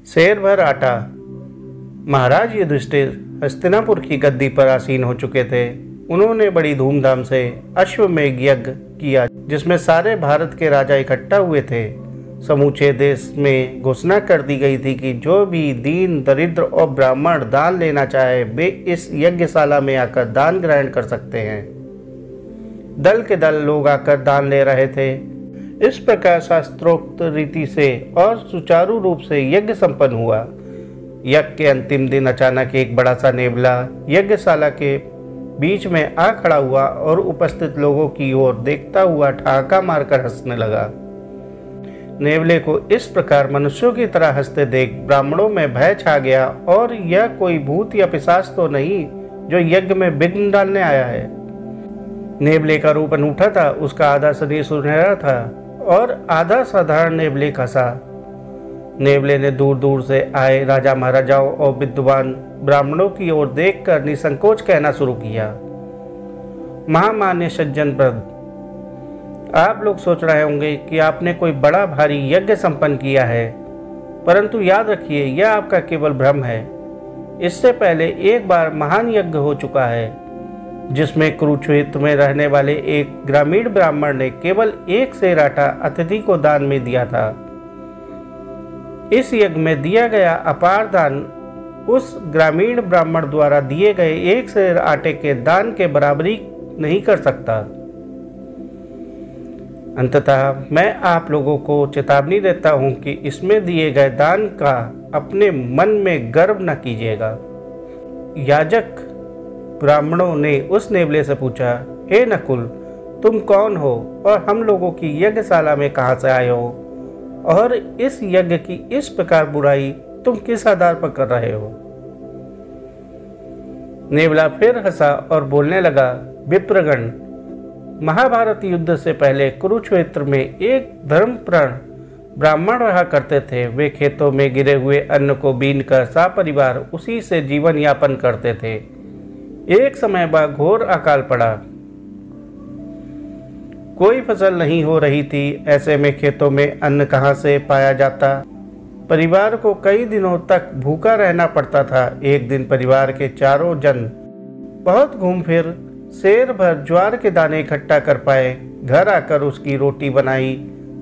शेर भर आटा। महाराज युधिष्ठिर हस्तिनापुर की गद्दी पर आसीन हो चुके थे। उन्होंने बड़ी धूमधाम से अश्वमेध यज्ञ किया, जिसमें सारे भारत के राजा इकट्ठा हुए थे। समूचे देश में घोषणा कर दी गई थी कि जो भी दीन, दरिद्र और ब्राह्मण दान लेना चाहे, वे इस यज्ञशाला में आकर दान ग्रहण कर सकते हैं। दल के दल लोग आकर दान ले रहे थे। इस प्रकार शास्त्रोक्त रीति से और सुचारू रूप से यज्ञ संपन्न हुआ। यज्ञ के अंतिम दिन अचानक एक बड़ा सा नेवला यज्ञशाला के बीच में आ खड़ा हुआ और उपस्थित लोगों की ओर देखता हुआ ठहाका मारकर हंसने लगा। नेवले को इस प्रकार मनुष्यों की तरह हंसते देख ब्राह्मणों में भय छा गया और यह कोई भूत या पिशाच तो नहीं जो यज्ञ में विघ्न डालने आया है। नेवले का रूप अनूठा था। उसका आधा शरीर सुनहरा था और आधा साधारण नेवले का सा। नेवले ने दूर दूर से आए राजा महाराजाओं और विद्वान ब्राह्मणों की ओर देखकर निसंकोच कहना शुरू किया। महामान्य सज्जन वृंद, आप लोग सोच रहे होंगे कि आपने कोई बड़ा भारी यज्ञ संपन्न किया है, परंतु याद रखिए यह आपका केवल भ्रम है। इससे पहले एक बार महान यज्ञ हो चुका है, जिसमें कुरुक्षेत्र में रहने वाले एक ग्रामीण ब्राह्मण ने केवल एक सेर आटा अतिथि को दान में दिया था। इस यज्ञ में दिया गया अपार दान उस ग्रामीण ब्राह्मण द्वारा दिए गए एक सेर आटे के दान के बराबरी नहीं कर सकता। अंततः मैं आप लोगों को चेतावनी देता हूं कि इसमें दिए गए दान का अपने मन में गर्व न कीजिएगा। याजक ब्राह्मणों ने उस नेवले से पूछा, हे नकुल, तुम कौन हो और हम लोगों की यज्ञशाला में कहाँ से आए हो, और इस यज्ञ की इस प्रकार बुराई तुम किस आधार पर कर रहे हो? नेवला फिर हंसा और बोलने लगा, विप्रगण, महाभारत युद्ध से पहले कुरुक्षेत्र में एक धर्मप्राण ब्राह्मण रहा करते थे। वे खेतों में गिरे हुए अन्न को बीनकर सपरिवार उसी से जीवन यापन करते थे। एक समय बाद घोर अकाल पड़ा। कोई फसल नहीं हो रही थी। ऐसे में खेतों में अन्न कहाँ से पाया जाता? परिवार को कई दिनों तक भूखा रहना पड़ता था। एक दिन परिवार के चारों जन बहुत घूम फिर शेर भर ज्वार के दाने इकट्ठा कर पाए। घर आकर उसकी रोटी बनाई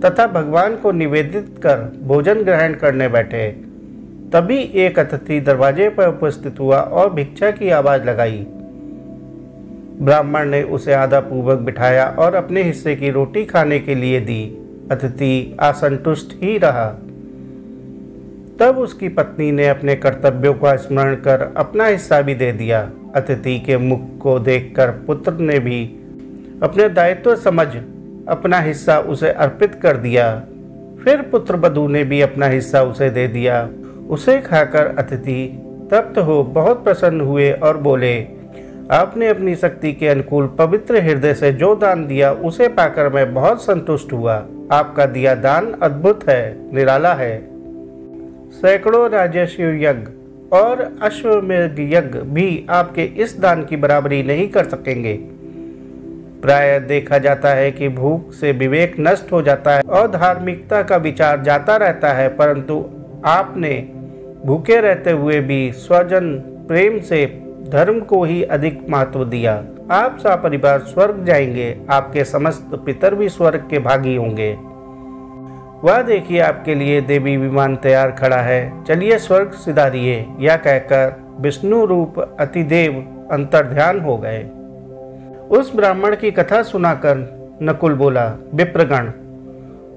तथा भगवान को निवेदित कर भोजन ग्रहण करने बैठे। तभी एक अतिथि दरवाजे पर उपस्थित हुआ और भिक्षा की आवाज लगाई। ब्राह्मण ने उसे आदरपूर्वक बिठाया और अपने हिस्से की रोटी खाने के लिए दी। अतिथि असंतुष्ट ही रहा। तब उसकी पत्नी ने अपने कर्तव्यों का स्मरण कर अपना हिस्सा भी दे दिया। अतिथि के मुख को देखकर पुत्र ने भी अपने दायित्व समझ अपना हिस्सा उसे अर्पित कर दिया। फिर पुत्र वधू ने भी अपना हिस्सा उसे दे दिया। उसे खाकर अतिथि तृप्त हो बहुत प्रसन्न हुए और बोले, आपने अपनी शक्ति के अनुकूल पवित्र हृदय से जो दान दिया उसे पाकर मैं बहुत संतुष्ट हुआ। आपका दिया दान अद्भुत है, निराला है। सैकड़ों राजस्व यज्ञ और अश्वमेध यज्ञ भी आपके इस दान की बराबरी नहीं कर सकेंगे। प्रायः देखा जाता है कि भूख से विवेक नष्ट हो जाता है और धार्मिकता का विचार जाता रहता है, परंतु आपने भूखे रहते हुए भी स्वजन प्रेम से धर्म को ही अधिक महत्व दिया। आप सपरिवार स्वर्ग जाएंगे। आपके समस्त पितर भी स्वर्ग के भागी होंगे। वह देखिए, आपके लिए देवी विमान तैयार खड़ा है। चलिए स्वर्ग सिधारिए। यह कहकर विष्णु रूप अतिदेव अंतर्ध्यान हो गए। उस ब्राह्मण की कथा सुनाकर नकुल बोला, विप्रगण,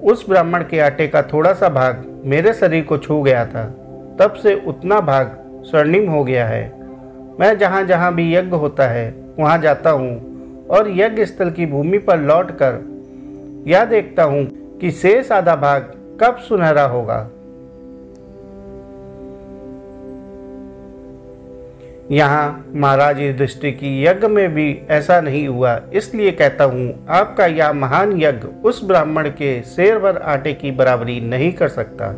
उस ब्राह्मण के आटे का थोड़ा सा भाग मेरे शरीर को छू गया था। तब से उतना भाग स्वर्णिम हो गया है। मैं जहाँ जहाँ भी यज्ञ होता है वहाँ जाता हूँ और यज्ञ स्थल की भूमि पर लौटकर यह देखता हूँ कि शेष आधा भाग कब सुनहरा होगा। यहाँ महाराज युधिष्ठिर की यज्ञ में भी ऐसा नहीं हुआ। इसलिए कहता हूँ, आपका यह महान यज्ञ उस ब्राह्मण के शेर भर आटे की बराबरी नहीं कर सकता।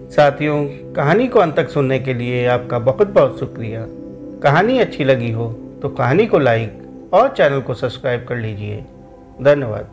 साथियों, कहानी को अंत तक सुनने के लिए आपका बहुत बहुत शुक्रिया। कहानी अच्छी लगी हो तो कहानी को लाइक और चैनल को सब्सक्राइब कर लीजिए। धन्यवाद।